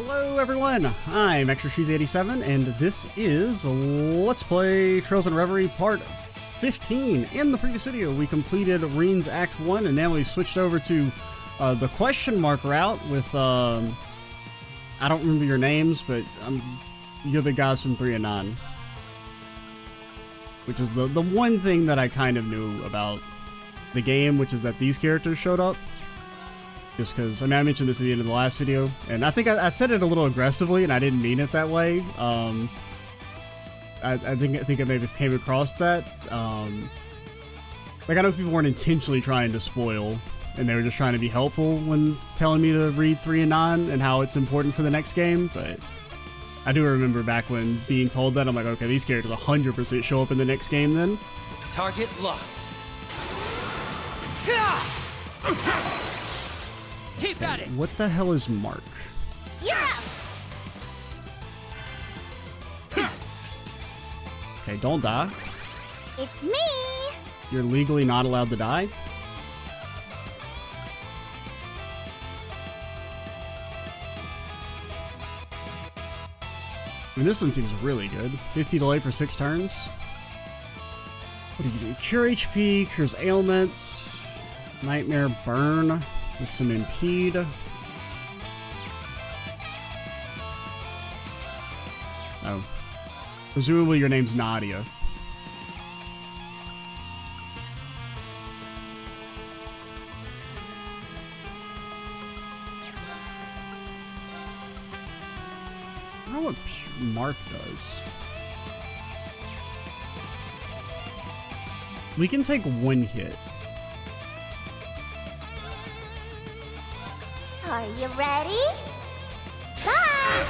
Hello everyone, I'm ExtraCheesy87 and this is Let's Play Into Reverie Part 15. In the previous video we completed Reen's Act 1 and now we've switched over to the question mark route with, I don't remember your names, but you're the guys from 3 and 9. Which is the one thing that I kind of knew about the game, which is that these characters showed up. Just because, I mean, I mentioned this at the end of the last video, and I think I said it a little aggressively, and I didn't mean it that way. I think it maybe came across that. Like, I know people weren't intentionally trying to spoil, and they were just trying to be helpful when telling me to read 3 and 9 and how it's important for the next game, but I do remember back when being told that, I'm like, okay, these characters 100% show up in the next game then. Target locked. Keep at it. What the hell is Mark? Yeah. Okay, don't die. It's me. You're legally not allowed to die. I mean, this one seems really good. 50 delay for 6 turns. What do you do? Cure HP, cures ailments, nightmare burn with some impede. Oh. Presumably your name's Nadia. I don't know what Mark does. We can take 1 hit. Are you ready? Bye.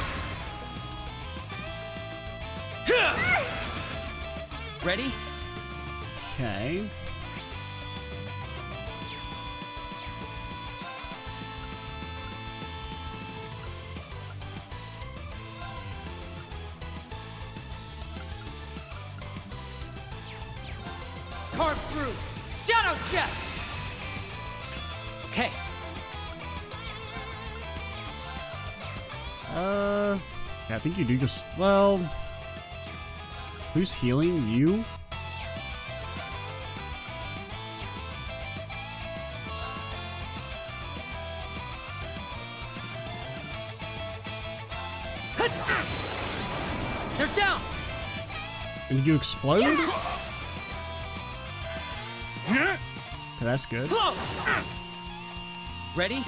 Ready? Okay. Carve through. Shadow step. Okay. Yeah, I think you do just, well, who's healing? You? They're down. And you explode? Okay, that's good. Close. Ready?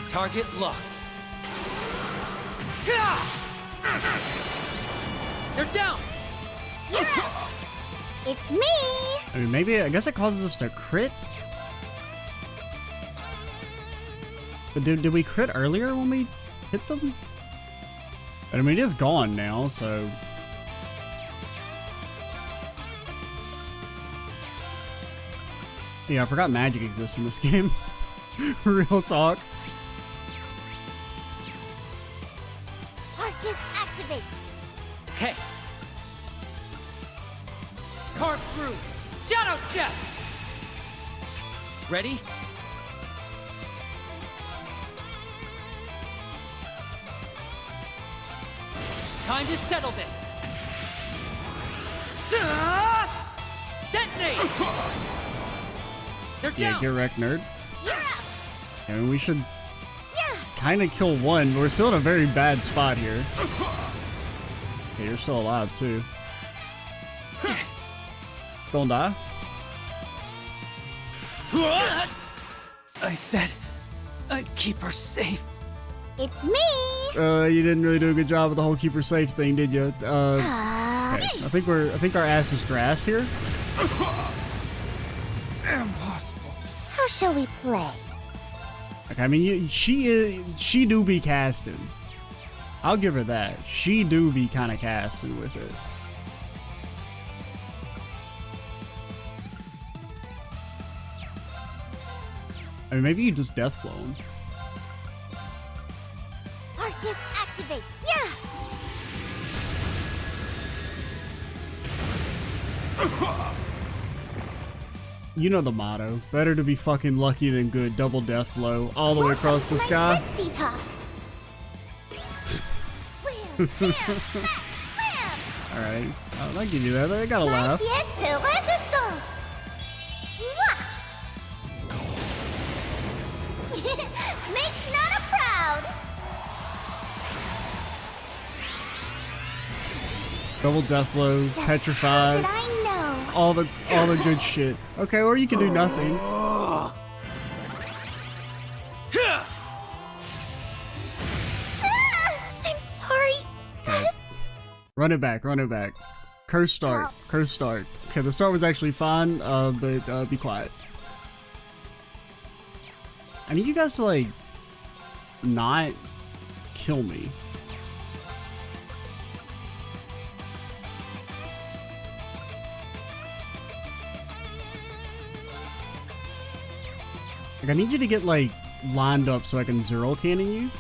Target locked. They're down. Yeah. It's me. I mean, maybe, I guess it causes us to crit? But did we crit earlier when we hit them? I mean, it is gone now, so... Yeah, I forgot magic exists in this game. Real talk. Arcus activate. Okay. Carve through. Shadow step. Ready? Time to settle this. Detonate. They're Yeah, down. get wrecked, nerd. Yeah. I mean, we should Yeah. kind of kill one. We're still in a very bad spot here. Okay, you're still alive, too. Don't die. I said I'd keep her safe. It's me. You didn't really do a good job with the whole keep her safe thing, did you? Okay. I think our ass is grass here. Impossible. How shall we play? Like, I mean, she do be casting. I'll give her that. She do be kind of casting with it. I mean, maybe you just death blow him. Arcus activate. Yeah. You know the motto. Better to be fucking lucky than good. Double death blow all the way across the sky. Sexy talk. Wham, bam, bam, bam. Alright. I'll give you that. I gotta laugh. Yes, the resistance. Make Nana proud. Double death blow, Just petrified, how did I know? all the good shit. Okay, or you can do nothing. Ah, I'm sorry. Yes. Run it back, run it back. Curse start, curse start. Okay, the start was actually fine, but be quiet. I need you guys to, like, not kill me. Like, I need you to get, like, lined up so I can zero cannon you.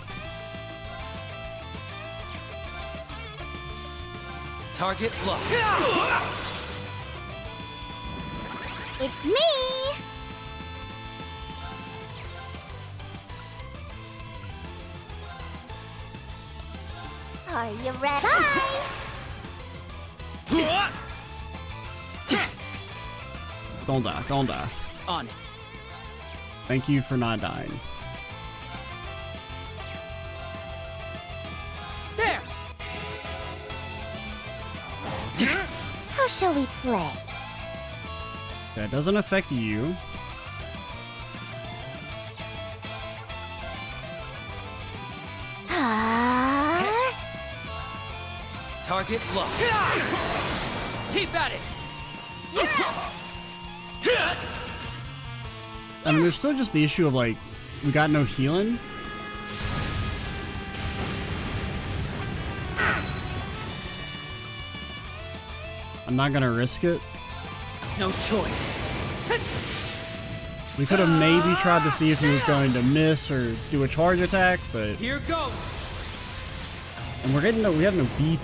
Target locked. It's me. Are you ready? Don't die, don't die. On it. Thank you for not dying. There. How shall we play? That doesn't affect you. Target locked. Keep at it. I mean, there's still just the issue of, like, we got no healing. I'm not gonna risk it. No choice. We could have maybe tried to see if he was going to miss or do a charge attack, but Here goes. and we have no BP.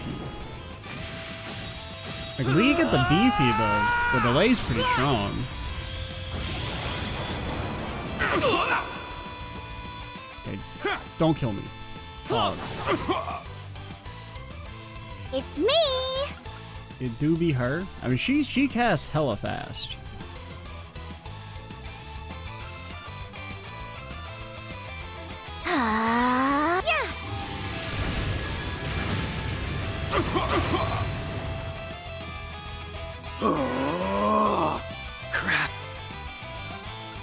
Like, we get the BP though. The delay's pretty strong. Okay, don't kill me. Pause. It's me. It do be her. I mean, she casts hella fast. Yeah. Crap.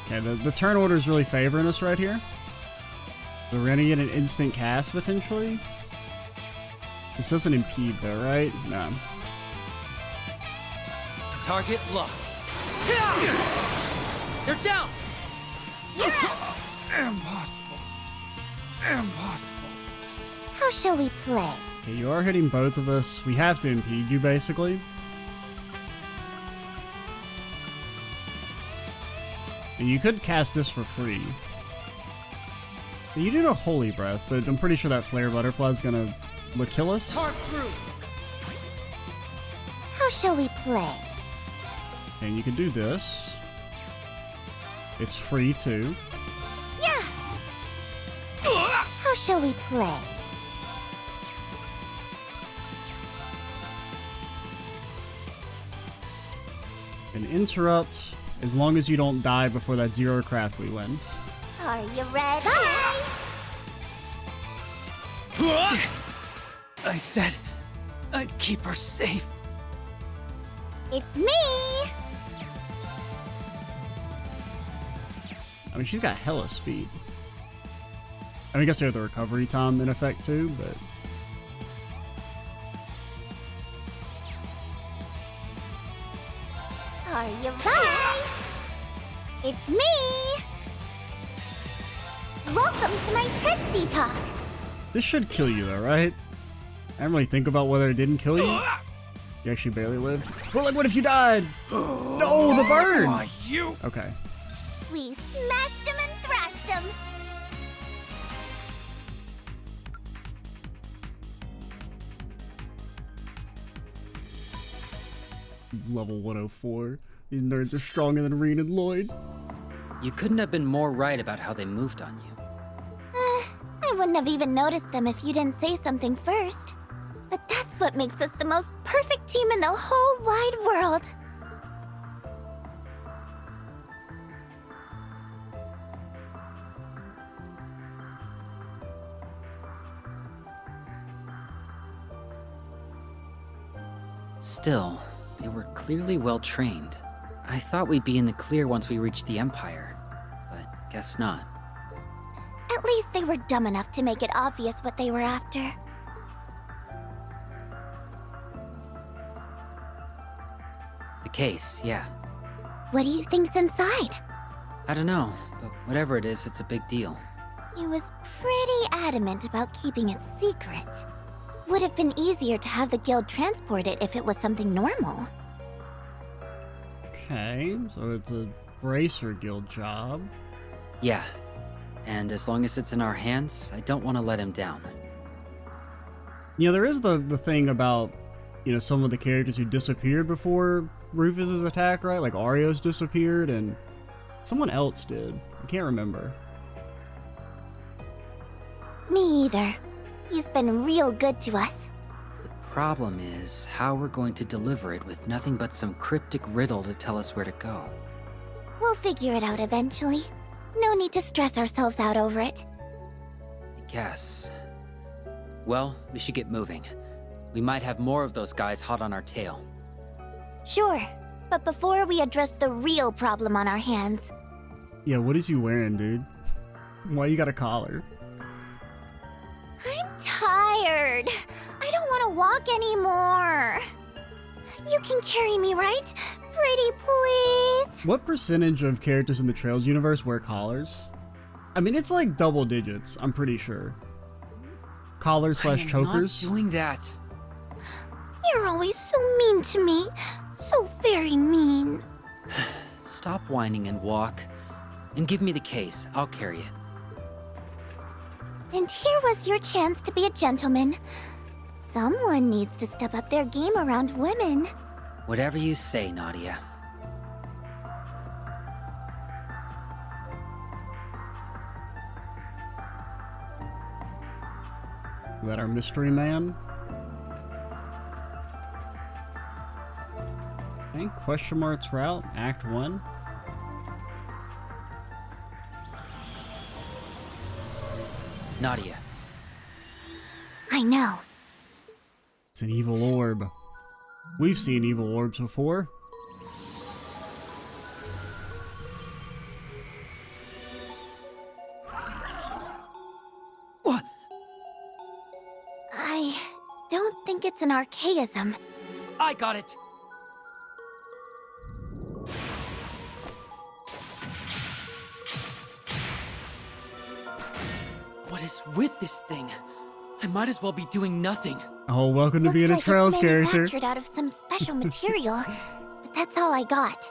Okay, the turn order is really favoring us right here. So we're gonna get an instant cast potentially. This doesn't impede though, right? No. Target locked. They're down. Impossible. Impossible. How shall we play? Okay, you are hitting both of us. We have to impede you basically. And you could cast this for free. You do know Holy Breath, but I'm pretty sure that Flare Butterfly is gonna kill us. Carve through. How shall we play? And you can do this. It's free too. Yeah. How shall we play? And interrupt as long as you don't die before that zero craft we win. Are you ready? I said I'd keep her safe. It's me. I mean, she's got hella speed. I mean, I guess we have the recovery time in effect too, but... Are you ready? It's me. Welcome to my Tetsi talk. This should kill you though, right? I didn't really think about whether it didn't kill you. You actually barely lived. But like, what if you died? No, the burn! Why, you? Okay. We smashed him and thrashed him. Level 104. These nerds are stronger than Reen and Lloyd. You couldn't have been more right about how they moved on you. I wouldn't have even noticed them if you didn't say something first. But that's what makes us the most perfect team in the whole wide world. Still, they were clearly well trained. I thought we'd be in the clear once we reached the Empire, but guess not. At least they were dumb enough to make it obvious what they were after. The case, yeah. What do you think's inside? I don't know, but whatever it is, it's a big deal. He was pretty adamant about keeping it secret. Would have been easier to have the guild transport it if it was something normal. Okay, so it's a Bracer Guild job. Yeah, and as long as it's in our hands, I don't want to let him down. You know, there is the thing about, you know, some of the characters who disappeared before Rufus's attack, right? Like Ario's disappeared and someone else did. I can't remember. Me either. He's been real good to us. The problem is how we're going to deliver it with nothing but some cryptic riddle to tell us where to go. We'll figure it out eventually. No need to stress ourselves out over it. I guess. Well, we should get moving. We might have more of those guys hot on our tail. Sure, but before we address the real problem on our hands... Yeah, what is you wearing, dude? Why you got a collar? I'm tired. I don't want to walk anymore. You can carry me, right? Pretty please. What percentage of characters in the Trails universe wear collars? I mean, it's like double digits, I'm pretty sure. Collars slash chokers? Not doing that. You're always so mean to me. So very mean. Stop whining and walk. And give me the case. I'll carry it. And here was your chance to be a gentleman. Someone needs to step up their game around women. Whatever you say, Nadia. Is that our mystery man? Okay, question marks route, Act 1. Nadia. I know. It's an evil orb. We've seen evil orbs before. What? I don't think it's an archaism. I got it! What is with this thing? I might as well be doing nothing. Oh, welcome to being a Trails it's character. manufactured out of some special material, but that's all I got.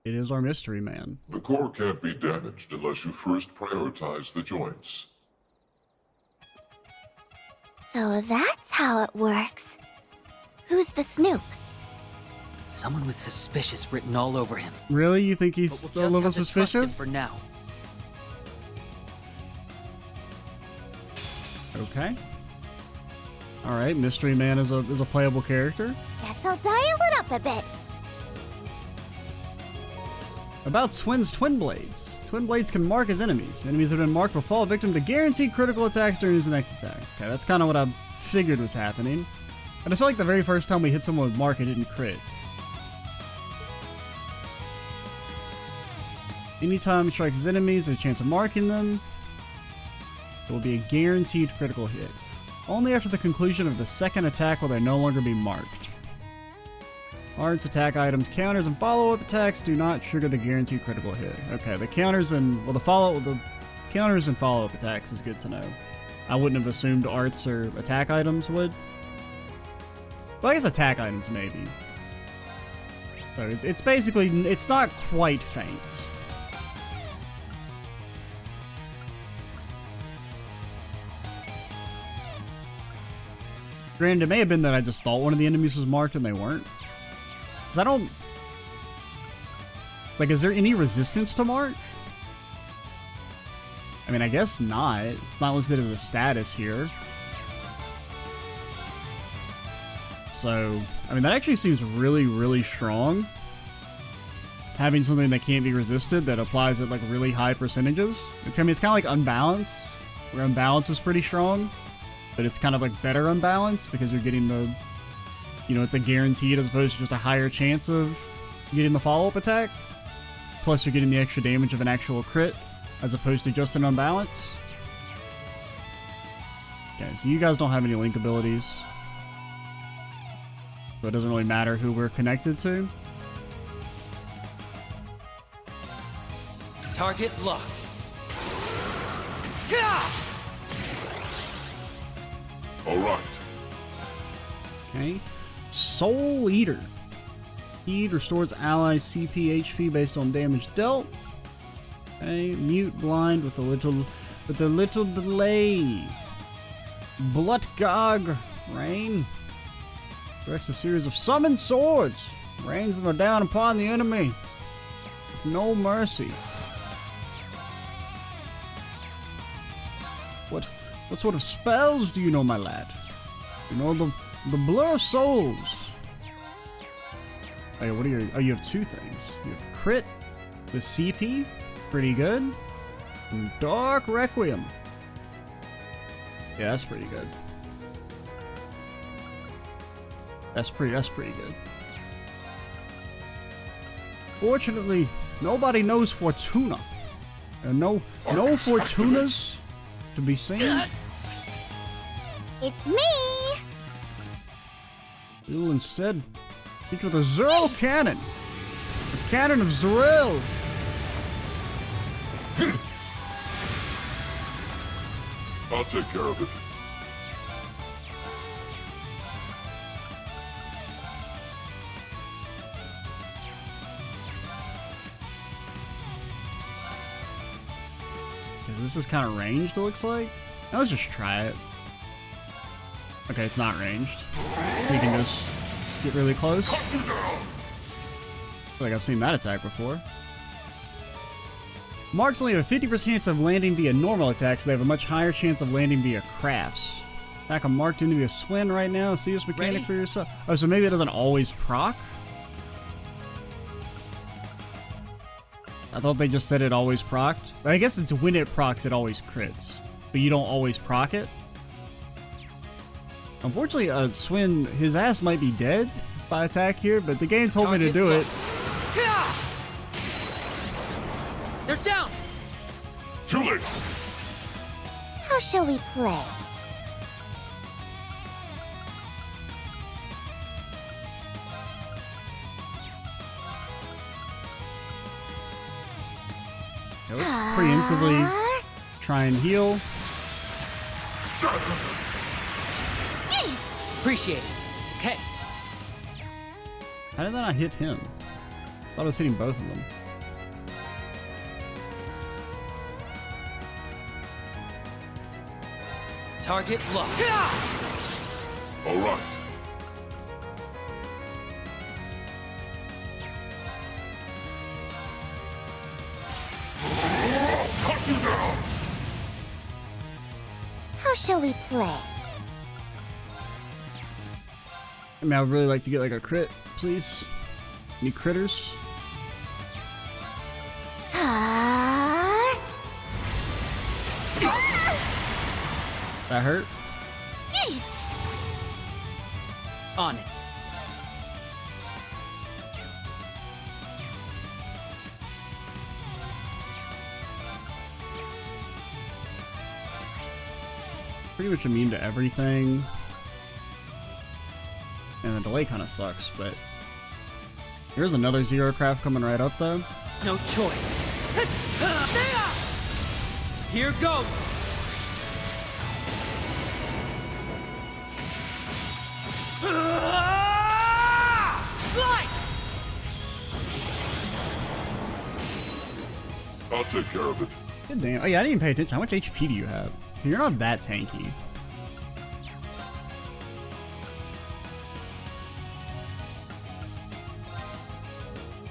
It is our mystery man. The core can't be damaged unless you first prioritize the joints. So that's how it works. Who's the snoop? Someone with suspicious written all over him. Really? You think But he's we'll still a just little have to trust him suspicious? for now. Okay. Alright, mystery man is a playable character. Guess I'll dial it up a bit. About Swin's Twin Blades. Twin Blades can mark as enemies. Enemies that have been marked will fall victim to guaranteed critical attacks during his next attack. Okay, that's kind of what I figured was happening. I just feel like the very first time we hit someone with mark, it didn't crit. Anytime he strikes his enemies, there's a chance of marking them. It will be a guaranteed critical hit. Only after the conclusion of the second attack will they no longer be marked. Arts, attack items, counters, and follow-up attacks do not trigger the guaranteed critical hit. Okay, the counters and the counters and follow-up attacks is good to know. I wouldn't have assumed arts or attack items would. Well, I guess attack items maybe. So it's basically, it's not quite faint. Granted, it may have been that I just thought one of the enemies was marked and they weren't. Because I don't... Like, is there any resistance to mark? I mean, I guess not. It's not listed as a status here. So, I mean, that actually seems really, really strong. Having something that can't be resisted that applies at, like, really high percentages. I mean, it's kind of like Unbalance, where Unbalance is pretty strong. But it's kind of like better Unbalance because you're getting the, you know, it's a guaranteed as opposed to just a higher chance of getting the follow-up attack. Plus you're getting the extra damage of an actual crit as opposed to just an Unbalance. Okay, so you guys don't have any link abilities. So it doesn't really matter who we're connected to. Target locked. All right. Okay. Soul Eater. Heed restores allies CP HP based on damage dealt. Okay. Mute blind with a little delay. Bloodgog. Rain. Directs a series of summoned swords. Rains them down upon the enemy. With no mercy. What sort of spells do you know, my lad? You know the Blur of Souls. Oh, yeah, what are your... Oh, you have two things. You have Crit, the CP, pretty good, and Dark Requiem. Yeah, that's pretty good. That's pretty good. Fortunately, nobody knows Fortuna. And no Fortunas to be seen. It's me! You'll instead hit with a Zerl cannon. The cannon of Zerl. I'll take care of it. This is kind of ranged, it looks like. Now let's just try it. Okay, it's not ranged. We can just get really close. I feel like I've seen that attack before. Marks only have a 50% chance of landing via normal attacks, so they have a much higher chance of landing via crafts. Attack a marked enemy a Swin right now. See this mechanic for yourself. Oh, so maybe it doesn't always proc? I thought they just said it always procced. I guess it's when it procs, it always crits. But you don't always proc it. Unfortunately, Swin, his ass might be dead if I attack here, but the game told me to do it. They're down! Too late! How shall we play? Okay, let's preemptively try and heal. Appreciate it. Okay. How did that not hit him? I thought I was hitting both of them. Target locked. All right. Cut you down! How shall we play? I mean, I would really like to get like a crit, please. Any critters? That hurt? On it. Pretty much immune to everything. And the delay kind of sucks, but... Here's another Zero Craft coming right up, though. No choice. Here goes. I'll take care of it. Good damn. Oh yeah, I didn't even pay attention. How much HP do you have? You're not that tanky.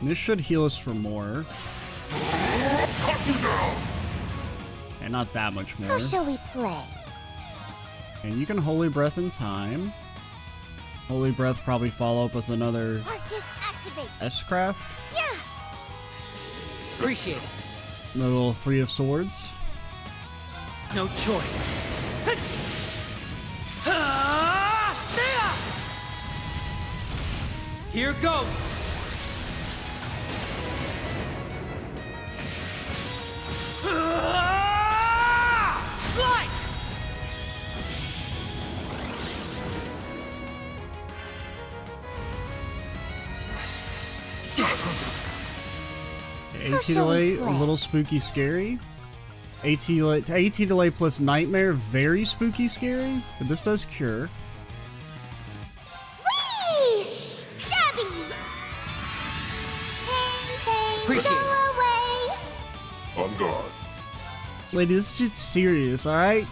And this should heal us for more. And not that much more. How shall we play? And you can Holy Breath in time. Holy Breath probably follow up with another Arcus activate. S-Craft. Yeah. Appreciate it. The little 3 of Swords. No choice. Here goes. Slide. AT delay, a little spooky scary. AT delay plus nightmare, very spooky scary. But this does cure. Whee! Stabby! Pain, pain, Appreciate go it. away! On guard. Lady, this shit's serious, alright?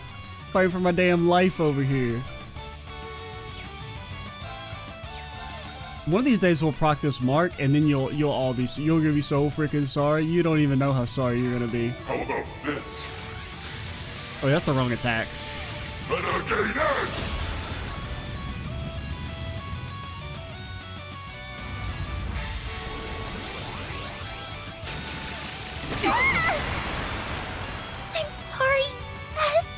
Fighting for my damn life over here. One of these days we'll proc this mark, and then you'll all be be so freaking sorry. You don't even know how sorry you're gonna be. How about this? Oh, that's the wrong attack. Renegade Edge! I'm sorry, S.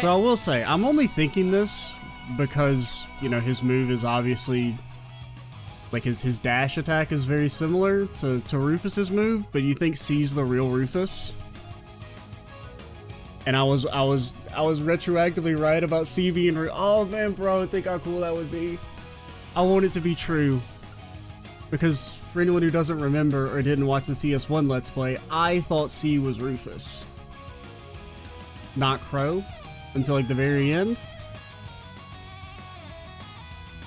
So I will say, I'm only thinking this because, you know, his move is obviously, like his dash attack is very similar to Rufus's move, but you think C's the real Rufus? And I was retroactively right about C being oh man, bro, think how cool that would be. I want it to be true. Because for anyone who doesn't remember or didn't watch the CS1 Let's Play, I thought C was Rufus, not Crow, until like the very end.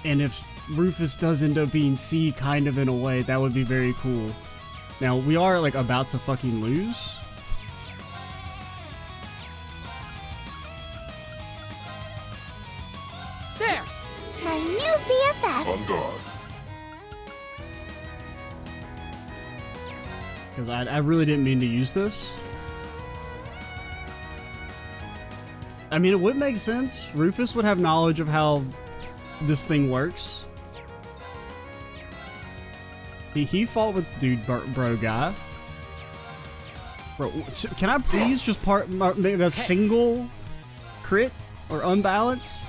And if Rufus does end up being C kind of in a way, that would be very cool. Now, we are like about to fucking lose. There. My new BFF. On guard. Because I really didn't mean to use this. I mean, it would make sense. Rufus would have knowledge of how this thing works. He fought with dude bro guy. Bro, can I please just make a single crit or unbalance?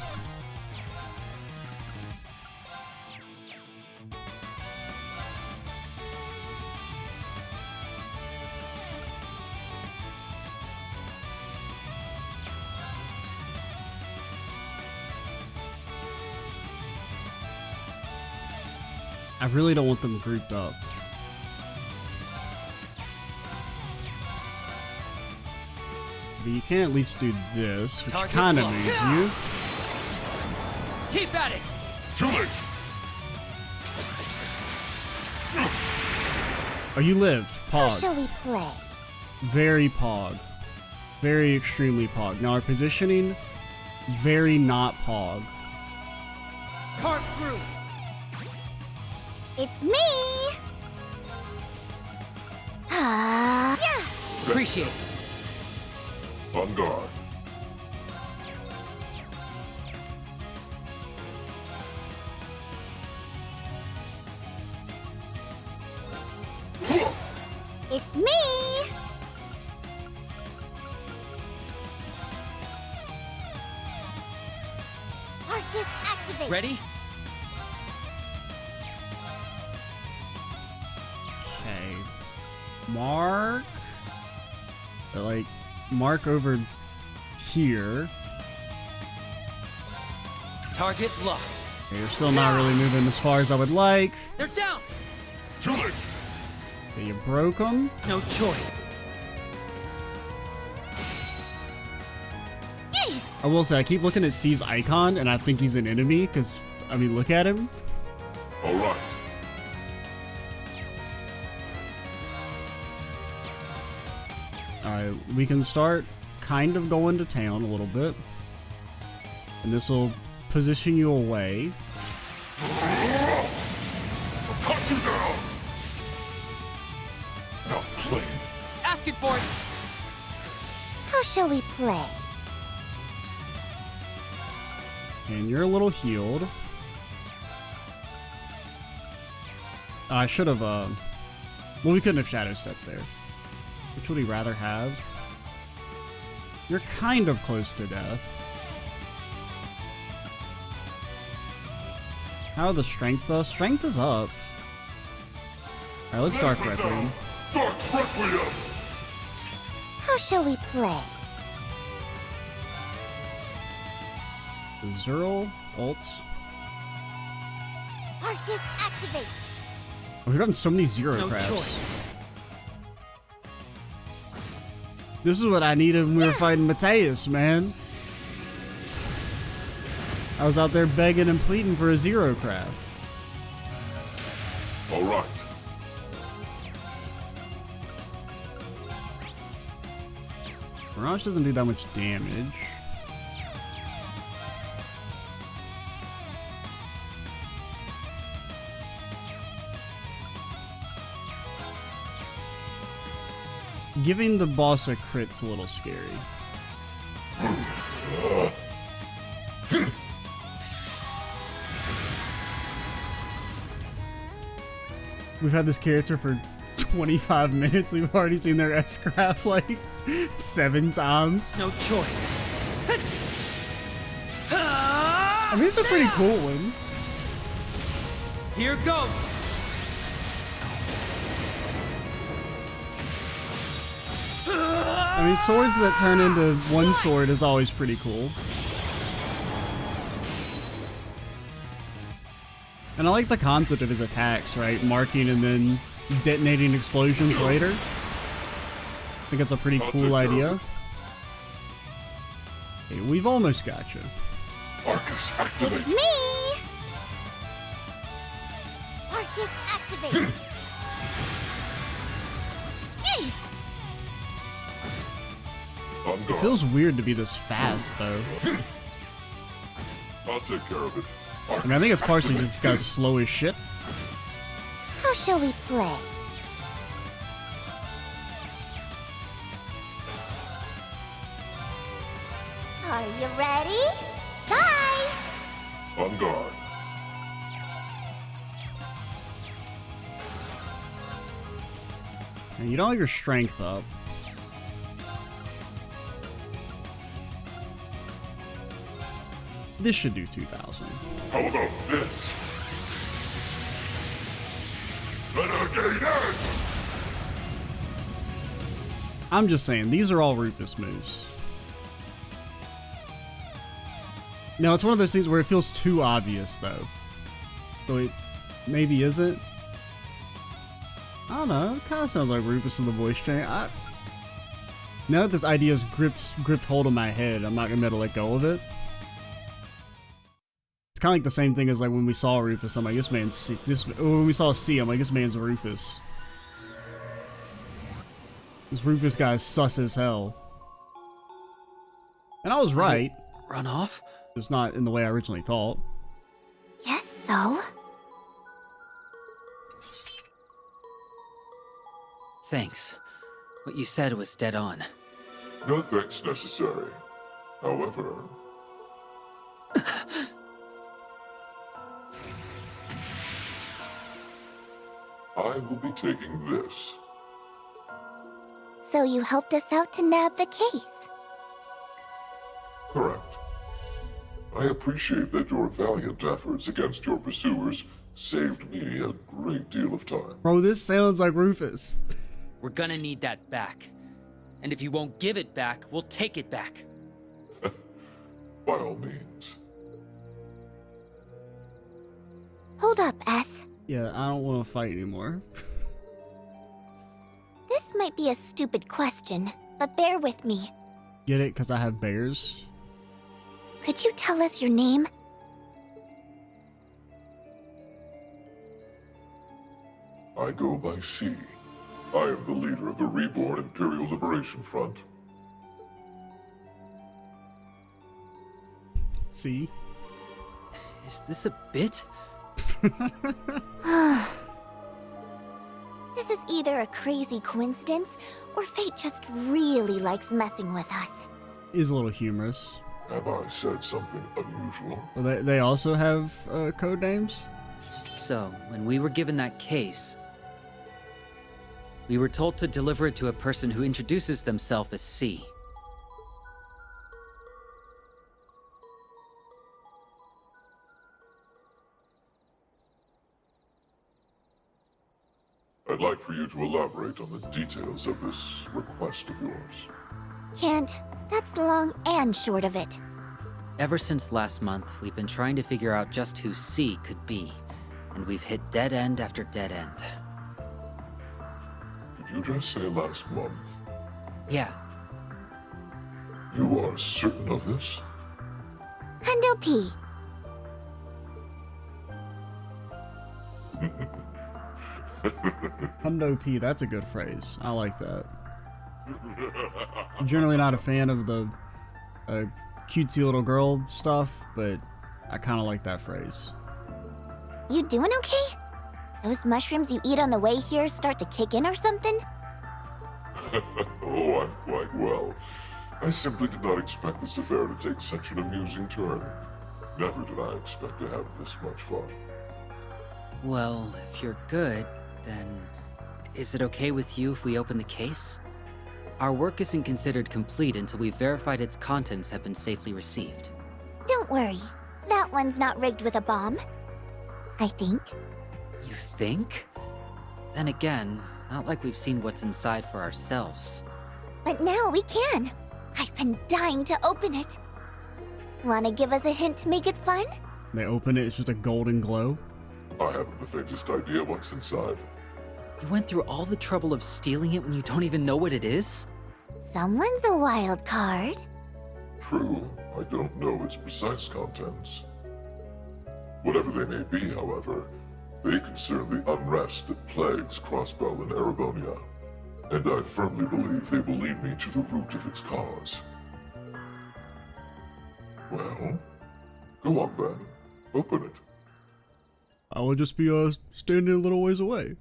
I really don't want them grouped up. But you can at least do this, which Target kind of locked. moves you. Keep at it. Too late! Oh, you lived. How Pog. shall we play? Very Pog. Very extremely Pog. Now our positioning, very not Pog. Cart through. It's me! Yeah! Appreciate it. On guard. It's me! Arcus activate! Ready? Okay. Mark. Like, mark over here. Target locked. Okay, you're still not really moving as far as I would like. They're down. Too late! Okay, you broke them. No choice. I will say, I keep looking at C's icon, and I think he's an enemy, because, I mean, look at him. Alright. Alright, we can start kind of going to town a little bit. And this will position you away. Cut you down! asking for it. How shall we play? And you're a little healed. I should have, well, we couldn't have Shadow Stepped there. Which would he rather have? You're kind of close to death. How are the strength buffs? Strength is up. Alright, let's Dark Requiem. Dark Requiem! How shall we play? Zero, ult. Arcus activate! Oh, we've gotten so many zero No crafts. choice. This is what I needed when we were fighting Mateus, man. I was out there begging and pleading for a zero craft. All right. Mirage doesn't do that much damage. Giving the boss a crit's a little scary. We've had this character for 25 minutes. We've already seen their S-Craft like 7 times. No choice. I mean, it's a pretty cool one. Here goes. I mean, swords that turn into one sword is always pretty cool. And I like the concept of his attacks, right? Marking and then detonating explosions later. I think that's a pretty cool idea. Okay, we've almost got you. Arcus It's activate! me! Arcus activate! Eh, On It guard. feels weird to be this fast, though. I'll take care of it. I mean, I think it's partially because this guy's slow as shit. How shall we play? Are you ready? Bye! On guard. And you don't have your strength up. This should do 2,000. How about this? Renegade Edge! I'm just saying, these are all Rufus moves. Now, it's one of those things where it feels too obvious, though. So it maybe isn't. I don't know, it kind of sounds like Rufus in the voice change. Now that this idea's gripped hold of my head, I'm not going to be able to let go of it. It's kind of like the same thing as like when we saw Rufus, I'm like, this man's C. When we saw C, I'm like, this man's Rufus. This Rufus guy's sus as hell. And I was right. Run off? It's not in the way I originally thought. Yes, so? Thanks. What you said was dead on. No thanks necessary. However... I will be taking this. So you helped us out to nab the case. Correct. I appreciate that your valiant efforts against your pursuers saved me a great deal of time. Bro, this sounds like Rufus. We're gonna need that back. And if you won't give it back, we'll take it back. By all means. Hold up, S. Yeah, I don't want to fight anymore. This might be a stupid question, but bear with me. Get it? Because I have bears? Could you tell us your name? I go by C. I am the leader of the Reborn Imperial Liberation Front. See? Is this a bit? This is either a crazy coincidence, or fate just really likes messing with us. Is a little humorous. Have I said something unusual? Well, they also have code names? So, when we were given that case, we were told to deliver it to a person who introduces themselves as C. I'd like for you to elaborate on the details of this request of yours. Can't. That's the long and short of it. Ever since last month, we've been trying to figure out just who C could be, and we've hit dead end after dead end. Did you just say last month? Yeah, You are certain of this? Hundo P. Hundo P, that's a good phrase. I like that. I'm generally not a fan of the cutesy little girl stuff, but I kind of like that phrase. You doing okay? Those mushrooms you eat on the way here start to kick in or something? Oh, I'm quite well. I simply did not expect this affair to take such an amusing turn. Never did I expect to have this much fun. well, if you're good, then is it okay with you if we open the case? Our work isn't considered complete until we've verified its contents have been safely received. Don't worry. That one's not rigged with a bomb. I think. You think? Then again, not like we've seen what's inside for ourselves. But now we can. I've been dying to open it. Wanna give us a hint to make it fun? They open it, it's just a golden glow. I haven't the faintest idea what's inside. You went through all the trouble of stealing it when you don't even know what it is? Someone's a wild card. True, I don't know its precise contents. Whatever they may be, however, they concern the unrest that plagues Crossbell and Erebonia, and I firmly believe they will lead me to the root of its cause. Well, go on then. Open it. I will just be standing a little ways away.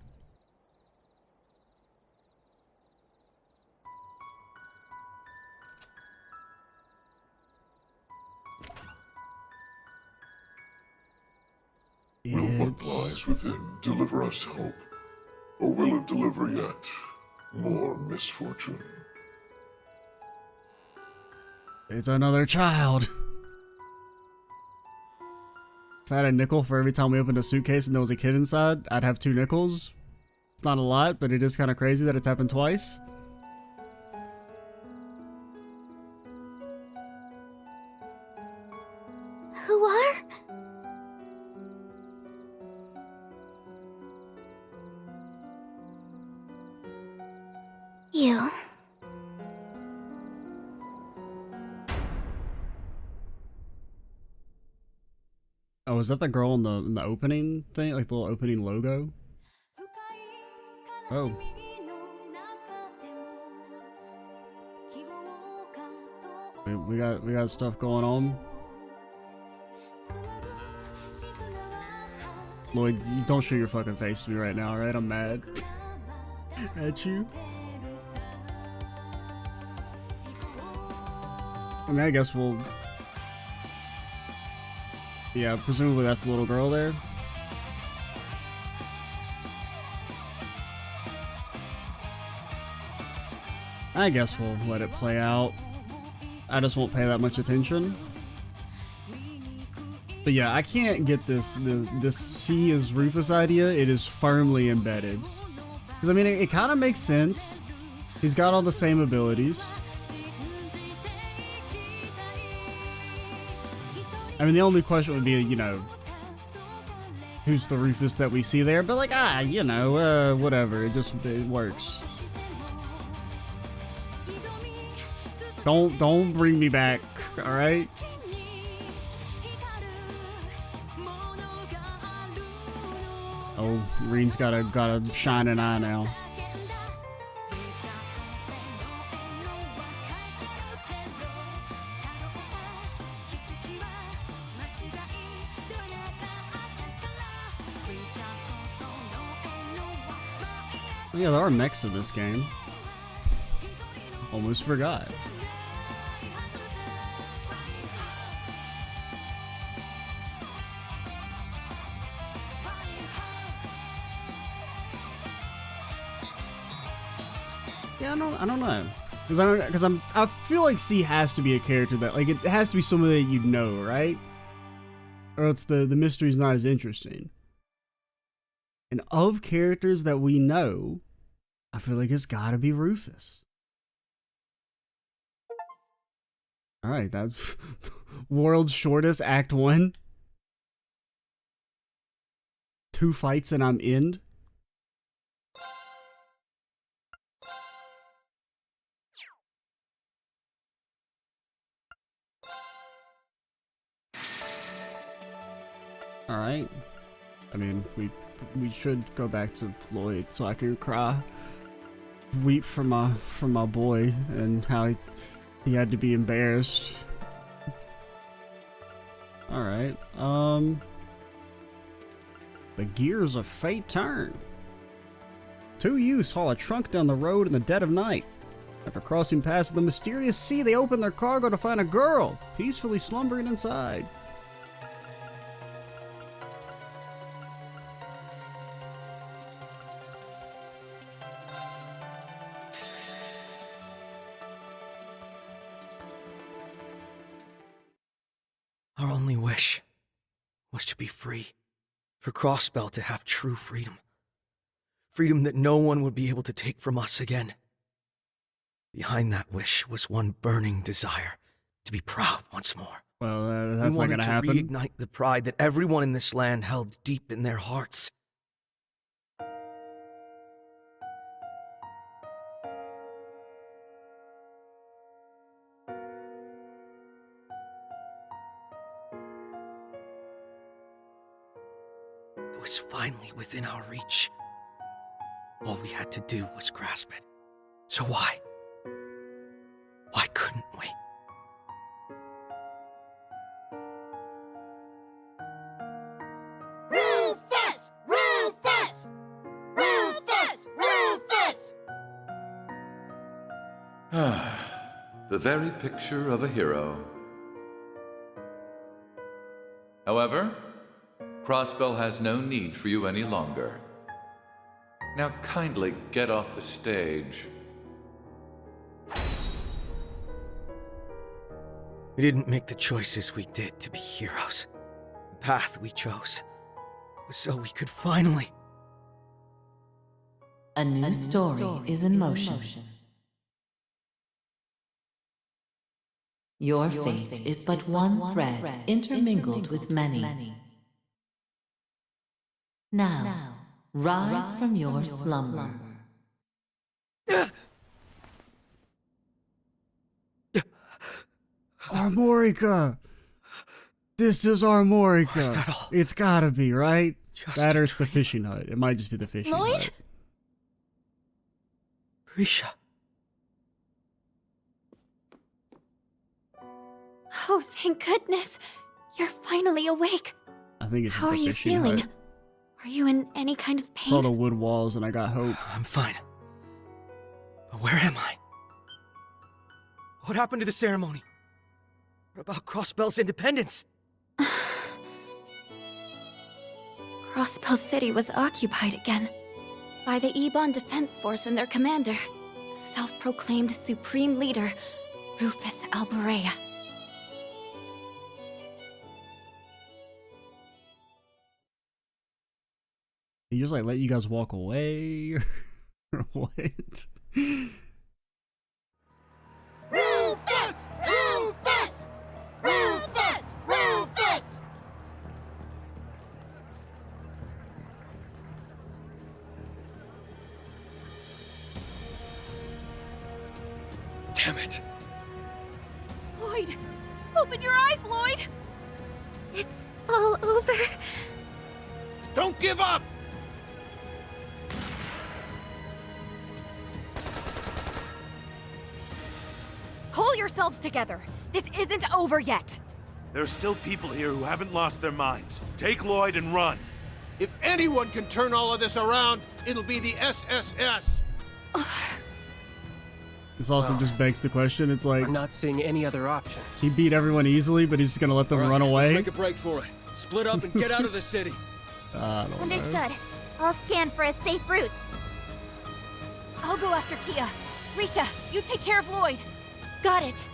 Will what lies within deliver us hope, or will it deliver yet more misfortune? It's another child. If I had a nickel for every time we opened a suitcase and there was a kid inside, I'd have 2 nickels. It's not a lot, but it is kind of crazy that it's happened twice. Who are? You. Oh, is that the girl in the opening thing? Like the little opening logo? Oh. We got stuff going on. Lloyd, you don't show your fucking face to me right now, alright? I'm mad at you. I mean, I guess we'll... Yeah, presumably that's the little girl there. I guess we'll let it play out. I just won't pay that much attention. But yeah, I can't get this C is Rufus idea. It is firmly embedded. Because I mean, it kind of makes sense. He's got all the same abilities. I mean, the only question would be, you know, who's the Rufus that we see there? But like, you know, whatever. It works. Don't bring me back, all right? Oh, Reen's got a shining eye now. Yeah, there are mechs in this game. Almost forgot. Yeah, I don't know. I feel like C has to be a character that, like, it has to be someone that you know, right? Or else the mystery's not as interesting. And of characters that we know, I feel like it's gotta be Rufus. Alright, that's world's shortest Act 1. 2 fights and I'm in. Alright. I mean, we should go back to Lloyd so I can cry. Weep for my boy and how he had to be embarrassed. Alright. The gears of fate turn. 2 youths haul a trunk down the road in the dead of night. After crossing past the mysterious sea, they open their cargo to find a girl peacefully slumbering inside. Our only wish was to be free, for Crossbell to have true freedom. Freedom that no one would be able to take from us again. Behind that wish was one burning desire to be proud once more. Well, that's not gonna happen. We wanted to reignite the pride that everyone in this land held deep in their hearts. It was finally within our reach. All we had to do was grasp it. So why? Why couldn't we? Rufus! Rufus! Rufus! Rufus! The very picture of a hero. However, Crossbell has no need for you any longer. Now kindly get off the stage. We didn't make the choices we did to be heroes. The path we chose was so we could finally... A new story is in motion. Your fate is but one thread intermingled with many. Now, rise from your slumber. Armorica! This is Armorica! Was that all? It's gotta be, right? Just That a or it's the dream. fishing hut. It might just be the fishing Lloyd? hut. Risha. Oh, thank goodness. You're finally awake. I think it's How just are the you fishing feeling? hut. Are you in any kind of Saw the pain? wood walls and I got hope. I'm fine. But where am I? What happened to the ceremony? What about Crossbell's independence? Crossbell City was occupied again by the Ebon Defense Force and their commander, the self-proclaimed supreme leader, Rufus Alborea. He just like let you guys walk away? Or what? Rufus! Rufus! Rufus! Rufus! Damn it. Lloyd! Open your eyes, Lloyd! It's all over. Don't give up! Pull yourselves together. This isn't over yet. There are still people here who haven't lost their minds. Take Lloyd and run. If anyone can turn all of this around, it'll be the SSS. This also just begs the question. It's like, I'm not seeing any other options. he beat everyone easily, but he's just gonna let them run away. Let's make a break for it. Split up and get out of the city. I don't know. Understood. I'll scan for a safe route. I'll go after Kia. Risha, you take care of Lloyd. Got it.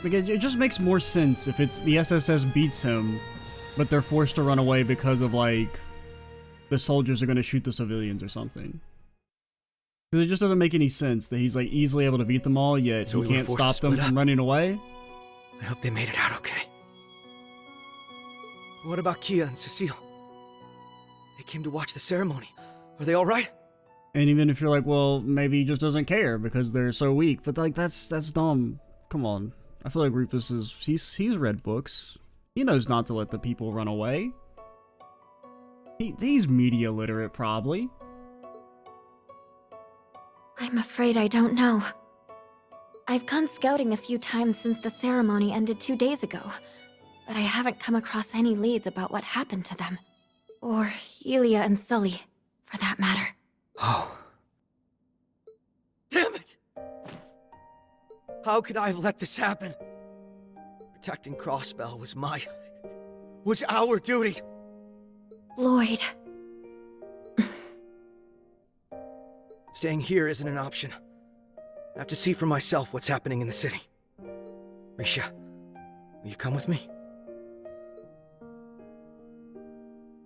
Like, it just makes more sense if it's the SSS beats him, but they're forced to run away because of, like, the soldiers are going to shoot the civilians or something. Because it just doesn't make any sense that he's, like, easily able to beat them all, yet So he we were can't forced to stop them split from up. running away. I hope they made it out okay. What about Kia and Cecile? They came to watch the ceremony. Are they all right? And even if you're like, well, maybe he just doesn't care because they're so weak, but, like, that's dumb. Come on. I feel like Rufus is, he's read books. He knows not to let the people run away. He's media literate, probably. I'm afraid I don't know. I've gone scouting a few times since the ceremony ended 2 days ago, but I haven't come across any leads about what happened to them. Or Elia and Sully, for that matter. Oh. Damn it! How could I have let this happen? Protecting Crossbell was our duty. Lloyd. Staying here isn't an option. I have to see for myself what's happening in the city. Risha, will you come with me?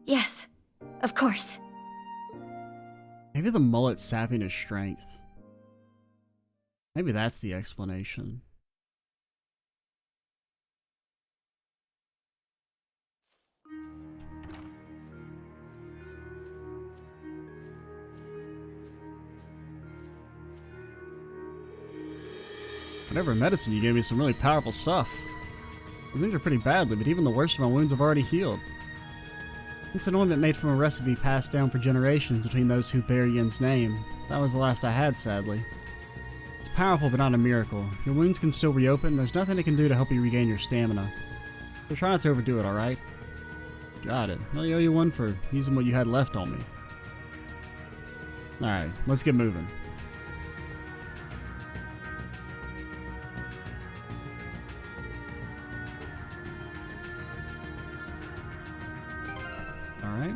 Yes, of course. Maybe the mullet's sapping his strength. Maybe that's the explanation. Whatever medicine you gave me, some really powerful stuff. I wounded pretty badly, but even the worst of my wounds have already healed. It's an ointment made from a recipe passed down for generations between those who bear Yin's name. That was the last I had, sadly. It's powerful, but not a miracle. Your wounds can still reopen. There's nothing it can do to help you regain your stamina. So try not to overdo it, alright? Got it. I owe you one for using what you had left on me. Alright, let's get moving. Alright.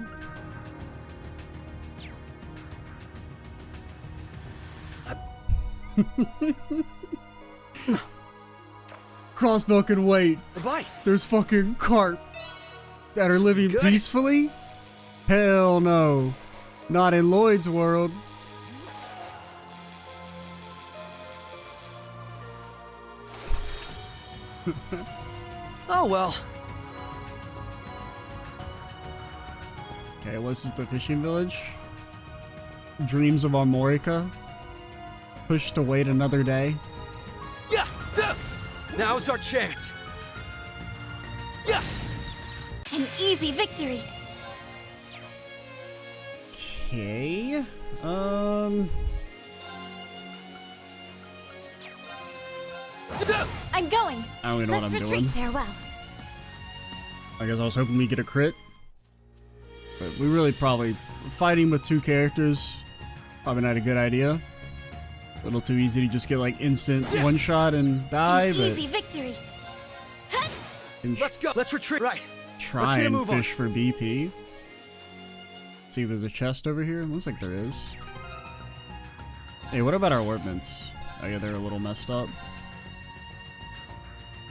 Crossbell can wait. Bye. There's fucking carp that are This will be living good. peacefully? Hell no. Not in Lloyd's world. Oh well. Okay, what's this, the fishing village? Dreams of Armorica. Pushed to wait another day. Yeah. Duh. Now's our chance. Yeah. An easy victory. Okay. I'm going. I don't even know what I'm Let's doing. retreat. Farewell. I guess I was hoping we get a crit. But we really probably... Fighting with two characters, probably not a good idea. A little too easy to just get like instant one shot and die, but Easy victory. can Let's go. Let's retreat. Right. try let's get a and move on. fish for BP. See if there's a chest over here. Looks like there is. Hey, what about our ornaments? Oh yeah, they're a little messed up.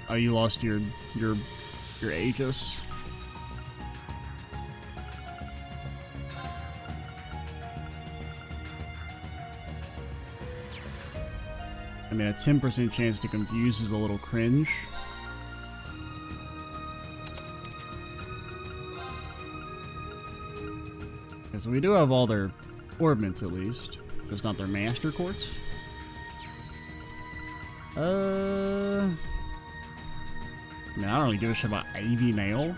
Oh, you lost your Aegis. I mean, a 10% chance to confuse is a little cringe. Okay, so we do have all their ornaments at least, just not their master quartz. I mean, I don't really give a shit about Ivy Nail.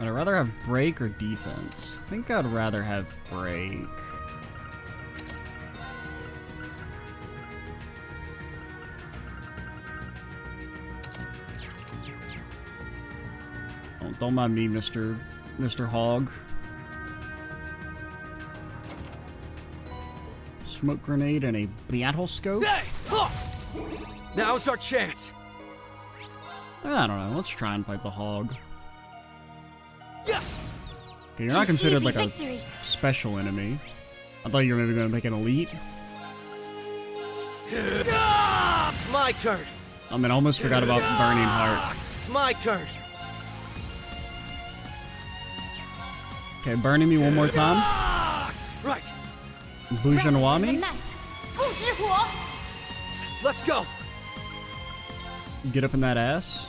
Would I rather have break or defense? I think I'd rather have break. Don't mind me, Mr. Hog. Smoke grenade and a battle scope? Hey! Now's our chance! I don't know. Let's try and fight the hog. Okay, you're not considered like a special enemy. I thought you were maybe going to make an elite. It's my turn! I mean, I almost forgot about Burning Heart. It's my turn! Okay, burning me one more time. Right. Bujanwami. Let's go! Get up in that ass.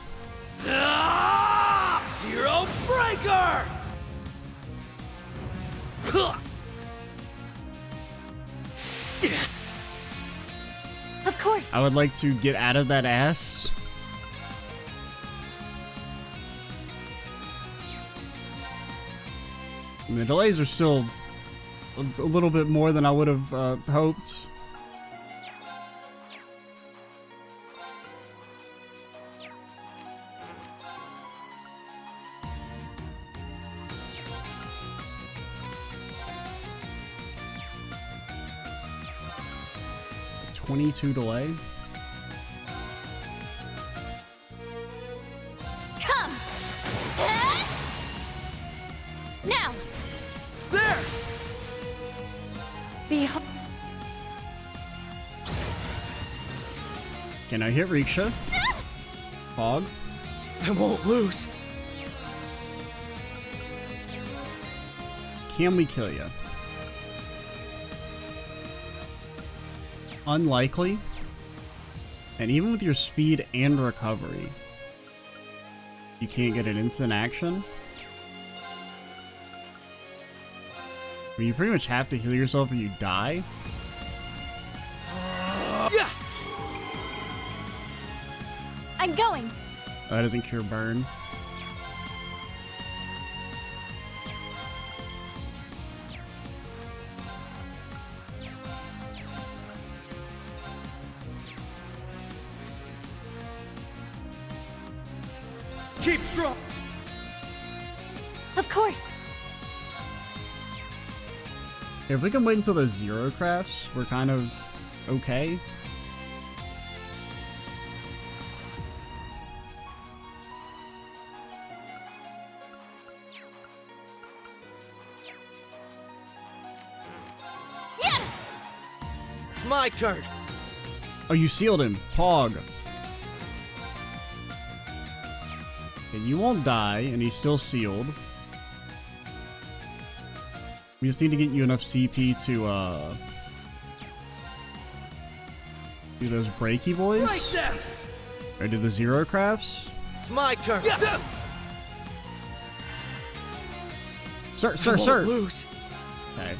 Zero Breaker! Of course. I would like to get out of that ass. And the delays are still a little bit more than I would have hoped. .22 delay. Come! Now! There! Behold. Can I hit Riksha? Hog. I won't lose. Can we kill you? Unlikely. And even with your speed and recovery, you can't get an instant action. I mean, you pretty much have to heal yourself or you die. Yeah. I'm going. Oh, that doesn't cure burn. Keep strong. Of course. If we can wait until those zero crafts, we're kind of okay. Yeah. It's my turn. Oh, you sealed him. Pog. And you won't die, and he's still sealed. We just need to get you enough CP to, do those breaky boys. Right there. Or do the zero crafts. It's my turn. Yeah. Sir, I won't lose. Okay.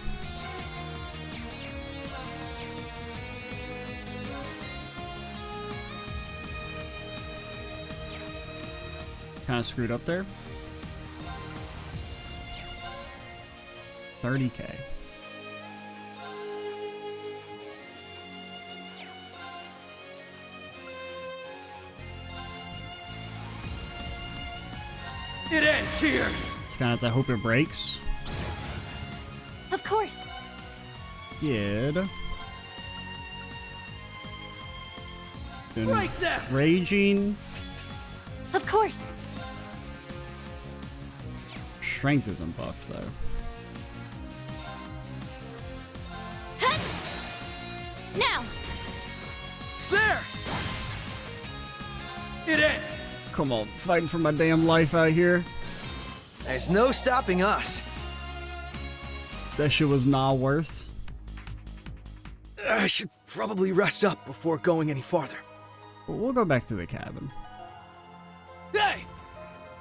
Kind of screwed up there. 30k. It ends here. It's kind of the hope it breaks. Of course. Did. Then Break that. raging. Of course. Strength isn't buffed though. Now. There. It ends. Come on, fighting for my damn life out here. There's no stopping us. That shit was not worth. I should probably rest up before going any farther. But we'll go back to the cabin. Hey!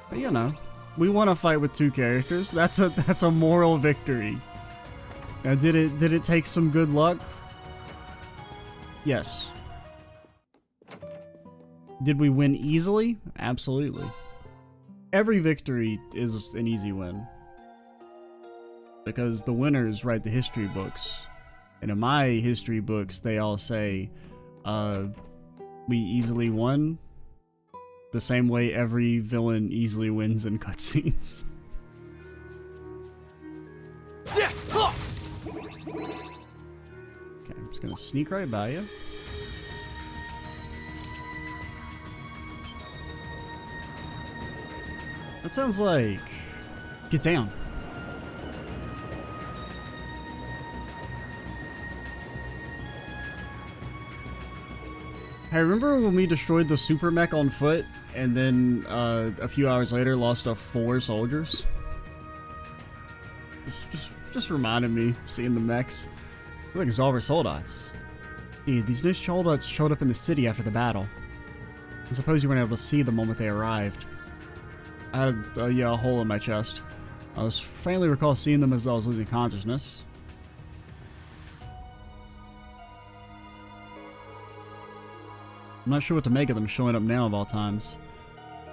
But you know, we want to fight with two characters. That's a moral victory. Now, did it take some good luck? Yes. Did we win easily? Absolutely. every victory is an easy win. Because the winners write the history books. And in my history books, they all say, we easily won. The same way every villain easily wins in cutscenes. Okay, I'm just gonna sneak right by you. That sounds like... Get down. I remember when we destroyed the super mech on foot, and then a few hours later lost 4 soldiers. Just reminded me, seeing the mechs. Look, Zalver Soldats. Dude, these new Soldats showed up in the city after the battle. I suppose you weren't able to see the moment they arrived. I had a hole in my chest. I was faintly recall seeing them as I was losing consciousness. I'm not sure what to make of them showing up now of all times.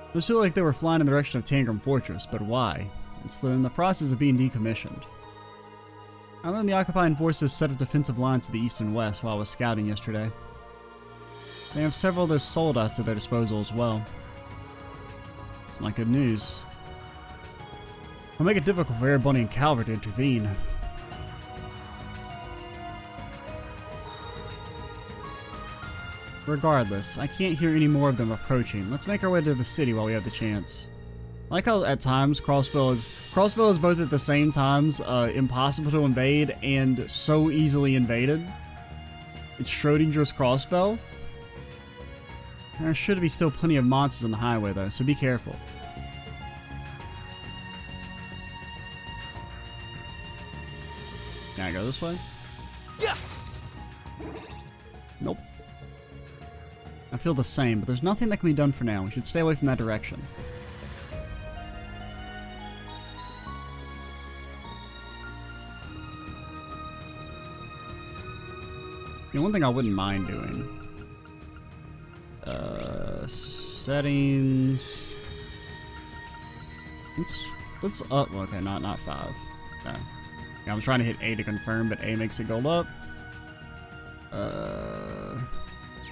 It was still like they were flying in the direction of Tangram Fortress, but why? It's in the process of being decommissioned. I learned the occupying forces set up defensive lines to the east and west while I was scouting yesterday. They have several of those soldats at their disposal as well. It's not good news. It'll make it difficult for Air Bunny and Calvert to intervene. Regardless, I can't hear any more of them approaching. Let's make our way to the city while we have the chance. I like how at times Crossbow is both at the same times impossible to invade and so easily invaded. It's Schrodinger's crossbow. There should be still plenty of monsters on the highway though, so be careful. Can I go this way? Yeah. Nope. I feel the same, but there's nothing that can be done for now. We should stay away from that direction. One thing I wouldn't mind doing. Settings. Let's up. Okay, not 5. Okay. Yeah, I'm trying to hit A to confirm, but A makes it go up.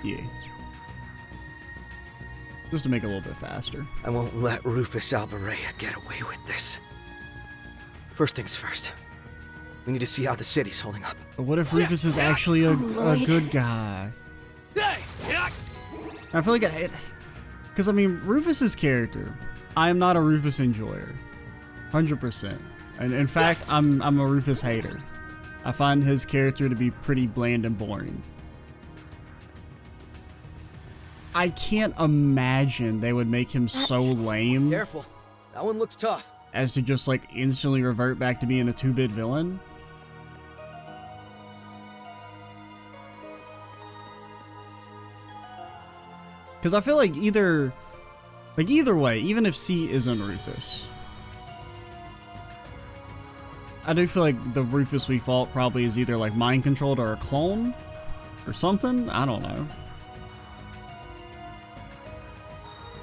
Yeah. Just to make it a little bit faster. I won't let Rufus Alberea get away with this. First things first. We need to see how the city's holding up. But what if Rufus is actually a good guy? I feel like I hate... Because, I mean, Rufus's character, I am not a Rufus enjoyer. 100%. And in fact, I'm a Rufus hater. I find his character to be pretty bland and boring. I can't imagine they would make him so lame. Careful. That one looks tough. As to just, like, instantly revert back to being a 2-bit villain. Because I feel like either way, even if C isn't Rufus, I do feel like the Rufus we fought probably is either like mind controlled or a clone or something. I don't know.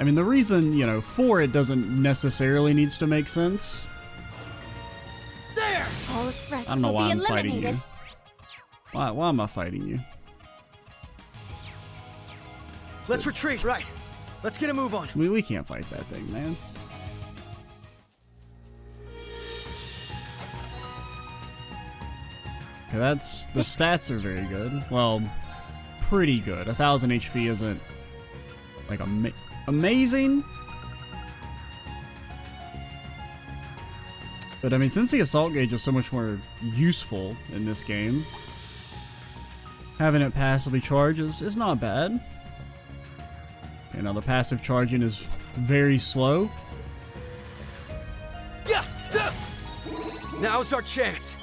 I mean, the reason, you know, for it doesn't necessarily needs to make sense. There! All threats I don't know will why be I'm fighting you. eliminated. Why am I fighting you? Let's retreat. Right. Let's get a move on. We can't fight that thing, man. Okay, that's... The stats are very good. Well, pretty good. 1,000 HP isn't, like, amazing. But, I mean, since the assault gauge is so much more useful in this game, having it passively charge is not bad. Okay, now the passive charging is very slow. Now's our chance.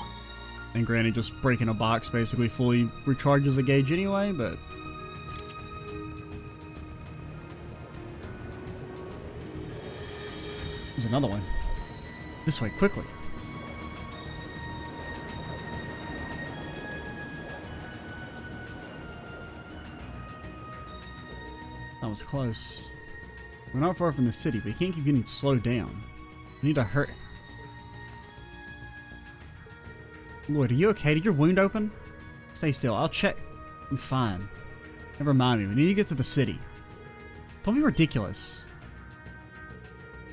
And granted, just breaking a box basically fully recharges a gauge anyway, but... There's another one. This way, quickly. That was close. We're not far from the city, but we can't keep getting slowed down. We need to hurry. Lloyd, are you okay? Did your wound open? Stay still. I'll check. I'm fine. Never mind me. We need to get to the city. Don't be ridiculous.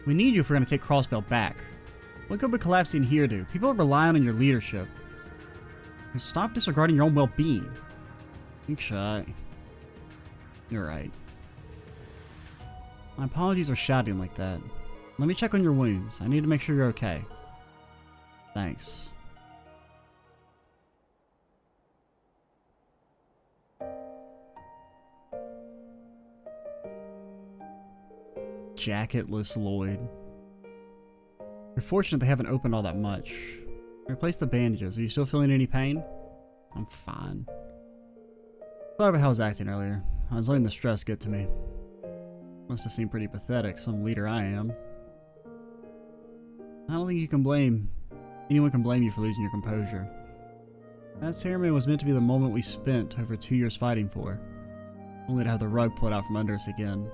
We need you if we're going to take Crossbell back. What good would collapsing here do? People are relying on your leadership. Stop disregarding your own well-being. Big shot. You're right. My apologies for shouting like that. Let me check on your wounds. I need to make sure you're okay. Thanks. Jacketless Lloyd. You're fortunate they haven't opened all that much. Replace the bandages. Are you still feeling any pain? I'm fine. Sorry about how I was acting earlier. I was letting the stress get to me. Must have seemed pretty pathetic, some leader I am. I don't think anyone can blame you for losing your composure. That ceremony was meant to be the moment we spent over 2 years fighting for, only to have the rug pulled out from under us again.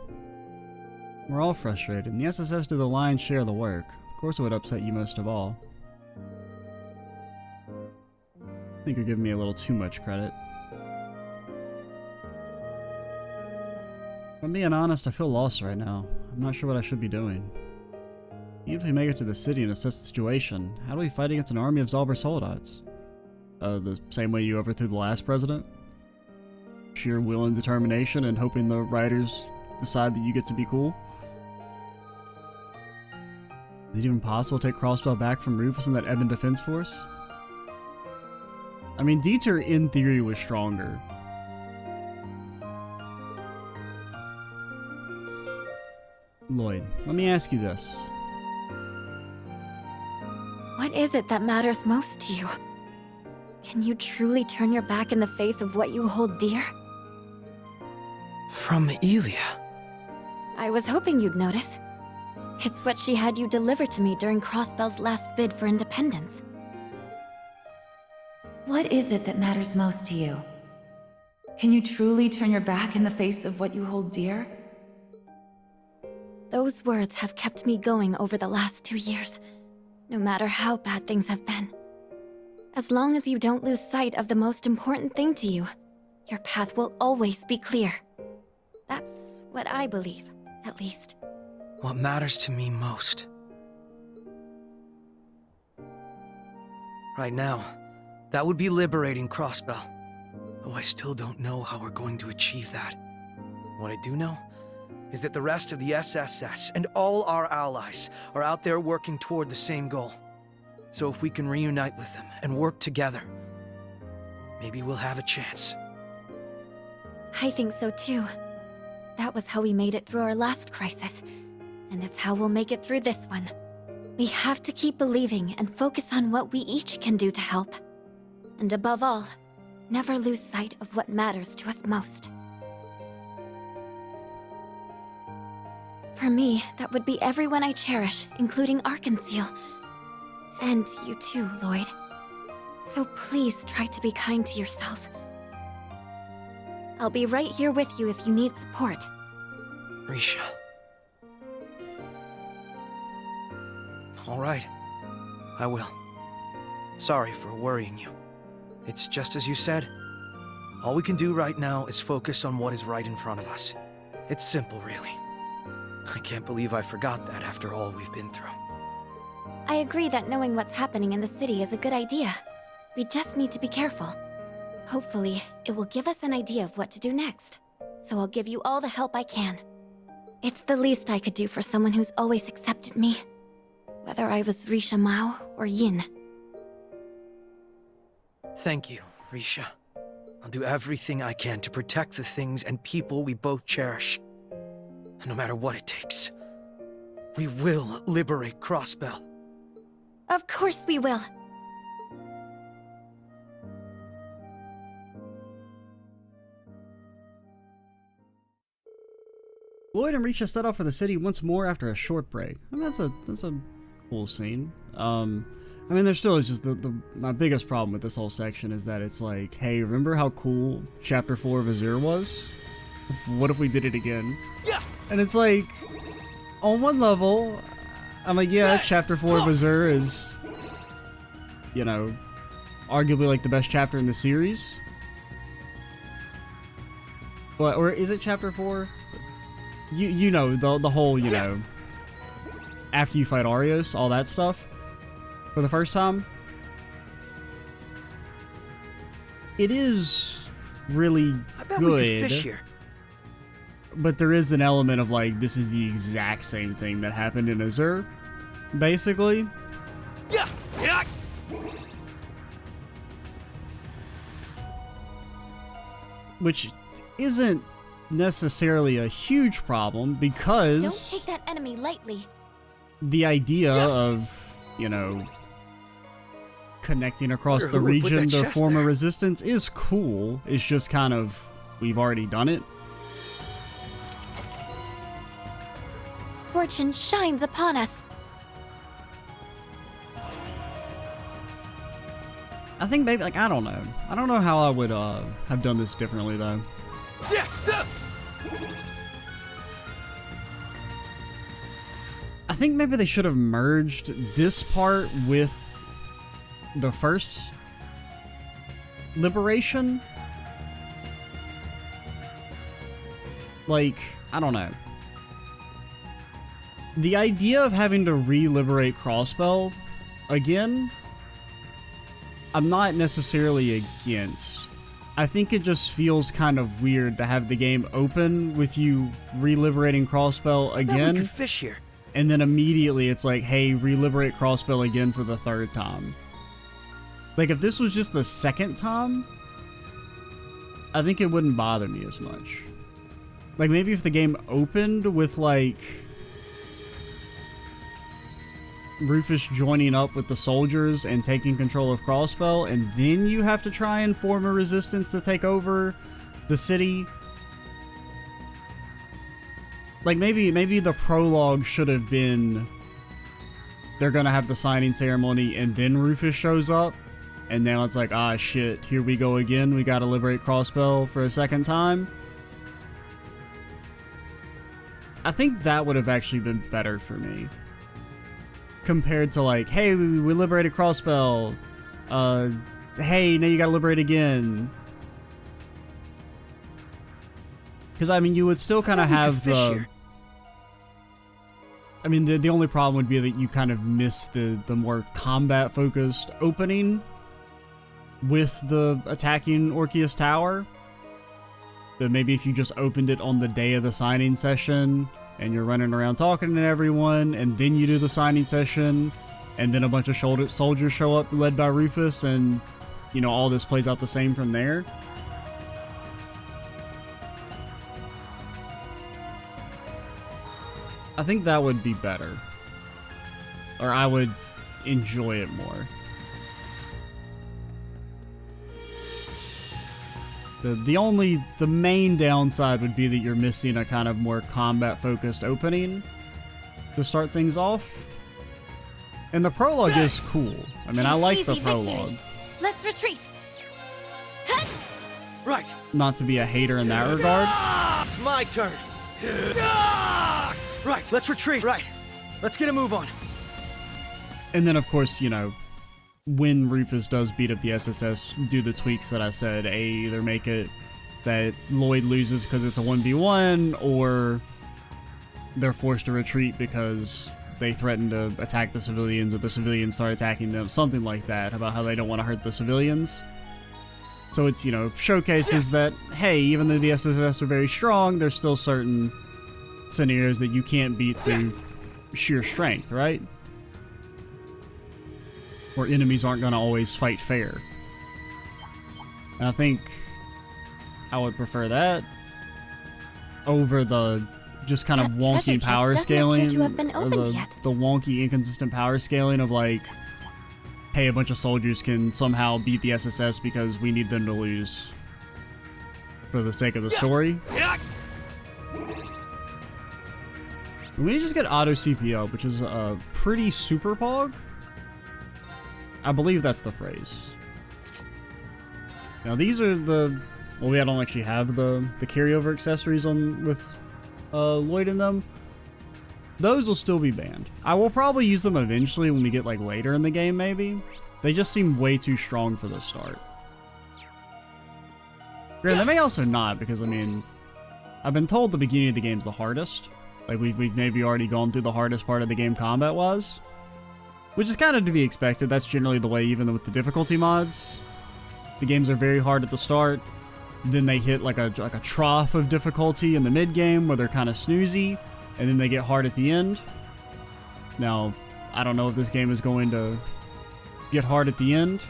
We're all frustrated, and the SSS do the lion's share of the work. Of course it would upset you most of all. I think you're giving me a little too much credit. If I'm being honest, I feel lost right now. I'm not sure what I should be doing. Even if we make it to the city and assess the situation, how do we fight against an army of Zalber soldats? The same way you overthrew the last president? Sheer will and determination and hoping the writers decide that you get to be cool? Is it even possible to take Crossbell back from Rufus and that Ebon Defense Force? I mean, Dieter in theory was stronger. Lloyd, let me ask you this. What is it that matters most to you? Can you truly turn your back in the face of what you hold dear? From Elia. I was hoping you'd notice. It's what she had you deliver to me during Crossbell's last bid for independence. What is it that matters most to you? Can you truly turn your back in the face of what you hold dear? Those words have kept me going over the last 2 years, no matter how bad things have been. As long as you don't lose sight of the most important thing to you, your path will always be clear. That's what I believe, at least. What matters to me most? Right now, that would be liberating Crossbell. Though I still don't know how we're going to achieve that. What I do know is that the rest of the SSS and all our allies are out there working toward the same goal. So if we can reunite with them and work together, maybe we'll have a chance. I think so too. That was how we made it through our last crisis, and it's how we'll make it through this one. We have to keep believing and focus on what we each can do to help. And above all, never lose sight of what matters to us most. For me, that would be everyone I cherish, including Arkansas. And you too, Lloyd. So please try to be kind to yourself. I'll be right here with you if you need support. Risha. All right. I will. Sorry for worrying you. It's just as you said. All we can do right now is focus on what is right in front of us. It's simple, really. I can't believe I forgot that after all we've been through. I agree that knowing what's happening in the city is a good idea. We just need to be careful. Hopefully, it will give us an idea of what to do next. So I'll give you all the help I can. It's the least I could do for someone who's always accepted me. Whether I was Risha Mao or Yin. Thank you, Risha. I'll do everything I can to protect the things and people we both cherish. And no matter what it takes, we will liberate Crossbell. Of course we will. Lloyd and Risha set off for the city once more after a short break. I mean, that's a cool scene. I mean, there still is just my biggest problem with this whole section is that it's like, hey, remember how cool Chapter 4 of Azure was? What if we did it again? Yeah. And it's like, on one level, I'm like, yeah, Chapter 4 of Azure is, you know, arguably like the best chapter in the series. But, or is it Chapter 4? You know, the whole, you know, after you fight Arios, all that stuff, for the first time. It is really I bet good. we could fish here. But there is an element of like, this is the exact same thing that happened in Azure, basically. Yeah. Yeah. Which isn't necessarily a huge problem because Don't take that enemy lightly. the idea of, you know, connecting across Wonder the who would put region that to chest form a there. resistance is cool. It's just kind of, we've already done it. Fortune shines upon us. I think maybe, like, I don't know. I don't know how I would have done this differently, though. I think maybe they should have merged this part with the first liberation. Like, I don't know. The idea of having to re-liberate Crossbell again, I'm not necessarily against. I think it just feels kind of weird to have the game open with you re-liberating Crossbell I bet we again, could fish here. and then immediately it's like, hey, re-liberate Crossbell again for the third time. Like, if this was just the second time, I think it wouldn't bother me as much. Like, maybe if the game opened with, like, Rufus joining up with the soldiers and taking control of Crossbell, and then you have to try and form a resistance to take over the city. Like, maybe the prologue should have been, they're gonna have the signing ceremony and then Rufus shows up, and now it's like, ah shit, here we go again, we gotta liberate Crossbell for a second time. I think that would have actually been better for me. Compared to like, hey, we liberated Crossbell. Hey, now you gotta liberate again. Because, I mean, you would still kind of have the... I mean, the only problem would be that you kind of miss the more combat-focused opening with the attacking Orpheus Tower. But maybe if you just opened it on the day of the signing session, and you're running around talking to everyone, and then you do the signing session, and then a bunch of soldiers show up led by Rufus, and, you know, all this plays out the same from there. I think that would be better. Or I would enjoy it more. The main downside would be that you're missing a kind of more combat-focused opening to start things off. And the prologue is cool. I mean, I like the Easy prologue. victory. Let's retreat. Right. Not to be a hater in that regard. It's my turn. Right, let's retreat. Right. Let's get a move on. And then, of course, you know, when Rufus does beat up the SSS, do the tweaks that I said. Either make it that Lloyd loses because it's a 1v1, or they're forced to retreat because they threaten to attack the civilians, or the civilians start attacking them. Something like that, about how they don't want to hurt the civilians. So it's, you know, showcases that, hey, even though the SSS are very strong, there's still certain scenarios that you can't beat through sheer strength, right? Where enemies aren't going to always fight fair. And I think I would prefer that over the just kind of That wonky treasure power chest doesn't appear scaling, to have been or opened the yet. wonky inconsistent power scaling of like, hey, a bunch of soldiers can somehow beat the SSS because we need them to lose for the sake of the story. We just get auto CPO, which is a pretty super pog. I believe that's the phrase. Now these are the, well, we don't actually have the carryover accessories on with Lloyd in them, Those will still be banned. I will probably use them eventually when we get like later in the game maybe. They just seem way too strong for the start. Granted, they may also not, because I mean, I've been told the beginning of the game's the hardest. Like we've maybe already gone through the hardest part of the game combat-wise. Which is kind of to be expected. That's generally the way even with the difficulty mods. The games are very hard at the start. Then they hit like a trough of difficulty in the mid-game where they're kind of snoozy. And then they get hard at the end. Now, I don't know if this game is going to get hard at the end.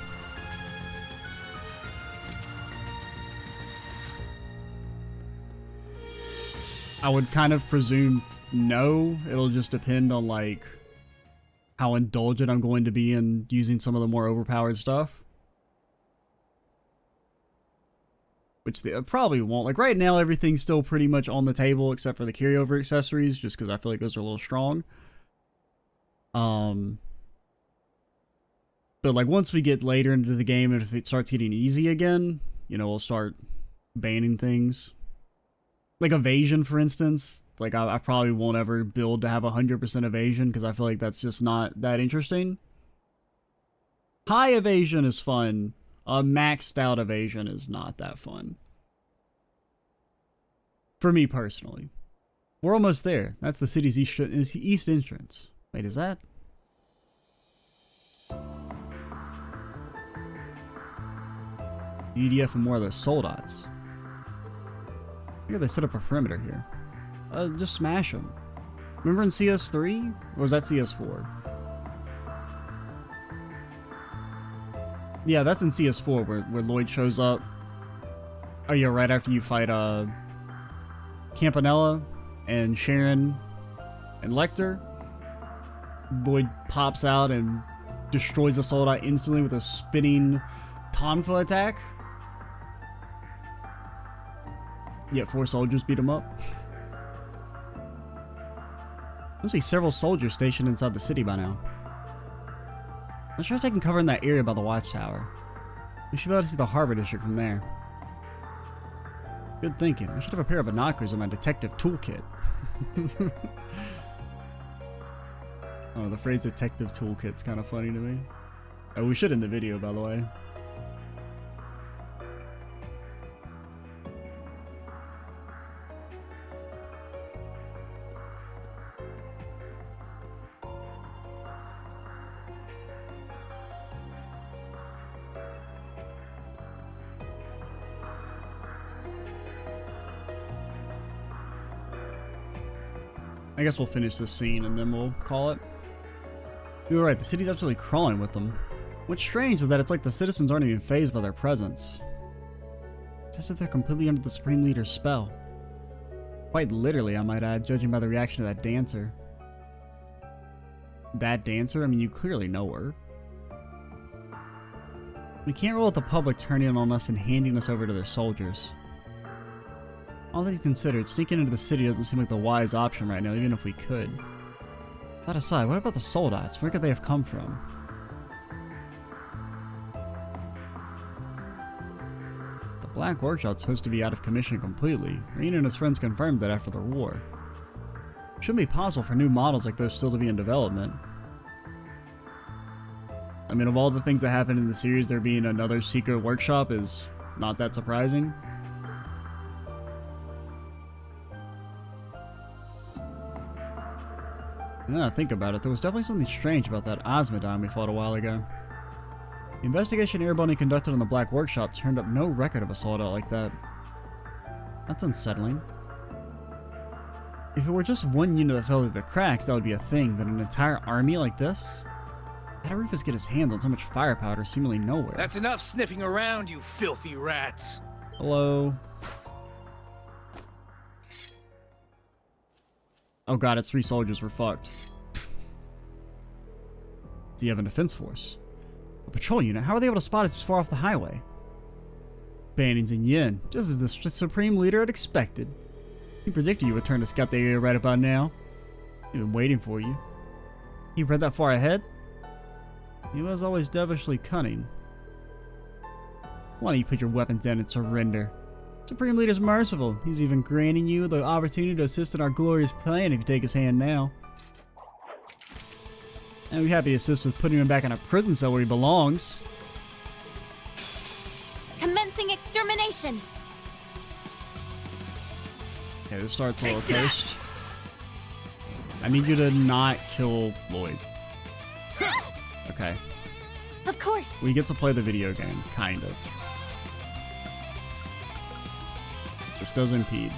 I would kind of presume no. It'll just depend on like how indulgent I'm going to be in using some of the more overpowered stuff. Which they probably won't. Like right now, everything's still pretty much on the table except for the carryover accessories, just because I feel like those are a little strong. But like once we get later into the game, and if it starts getting easy again, you know, we'll start banning things. Like evasion, for instance. Like I probably won't ever build to have 100% evasion, because I feel like that's just not that interesting. High evasion is fun. Maxed out evasion is not that fun. For me personally. We're almost there. That's the city's east entrance. Wait, is that? EDF and more of those soldats. I think they set up a perimeter here. Just smash them. Remember in CS3? Or was that CS4? Yeah, that's in CS4 where Lloyd shows up. Oh yeah, right after you fight Campanella and Sharon and Lecter. Lloyd pops out and destroys the soldat instantly with a spinning Tonfa attack. Yet 4 soldiers beat him up. Must be several soldiers stationed inside the city by now. I'm sure they can cover in that area by the watchtower. We should be able to see the harbor district from there. Good thinking. I should have a pair of binoculars in my detective toolkit. Oh, the phrase detective toolkit's kind of funny to me. Oh, we should end the video, by the way. I guess we'll finish this scene and then we'll call it. You were right, the city's absolutely crawling with them. What's strange is that it's like the citizens aren't even fazed by their presence. It's as if they're completely under the Supreme Leader's spell. Quite literally, I might add, judging by the reaction of that dancer. That dancer? I mean, you clearly know her. We can't rule out the public turning on us and handing us over to their soldiers. All things considered, sneaking into the city doesn't seem like the wise option right now, even if we could. That aside, what about the soldats? Where could they have come from? The Black Workshop's supposed to be out of commission completely. Rain and his friends confirmed that after the war. It shouldn't be possible for new models like those still to be in development. I mean, of all the things that happened in the series, there being another secret workshop is not that surprising. Yeah, think about it. There was definitely something strange about that Osmodime we fought a while ago. The investigation Erebony conducted on the Black Workshop turned up no record of a soldat like that. That's unsettling. If it were just one unit that fell through the cracks, that would be a thing, but an entire army like this? How did Rufus get his hands on so much firepower seemingly nowhere? That's enough sniffing around, you filthy rats! Hello? Oh god, it's 3 soldiers, we're fucked. Do you have a defense force? A patrol unit? How are they able to spot us this far off the highway? Bannings and Yin, just as the Supreme Leader had expected. He predicted you would turn to scout the area right about now. He'd been waiting for you. He read that far ahead? He was always devilishly cunning. Why don't you put your weapons down and surrender? Supreme Leader's merciful. He's even granting you the opportunity to assist in our glorious plan if you take his hand now. And we're happy to assist with putting him back in a prison cell where he belongs. Commencing extermination! Okay, this starts a little cursed. I need you to not kill Lloyd. Okay. Of course! We get to play the video game, kind of. This does impede.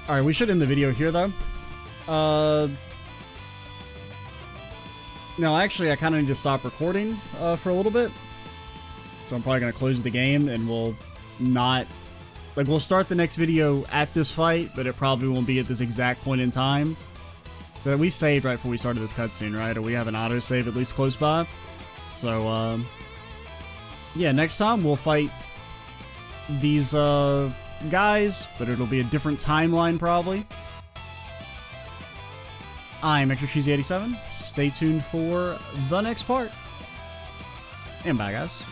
Alright, we should end the video here, though. No, actually, I kind of need to stop recording for a little bit. So I'm probably going to close the game, and we'll not... Like, we'll start the next video at this fight, but it probably won't be at this exact point in time. But we saved right before we started this cutscene, right? Or we have an autosave at least close by. So, yeah, next time we'll fight these guys, but it'll be a different timeline probably. I'm Extra Cheesy 87. Stay tuned for the next part. And bye, guys.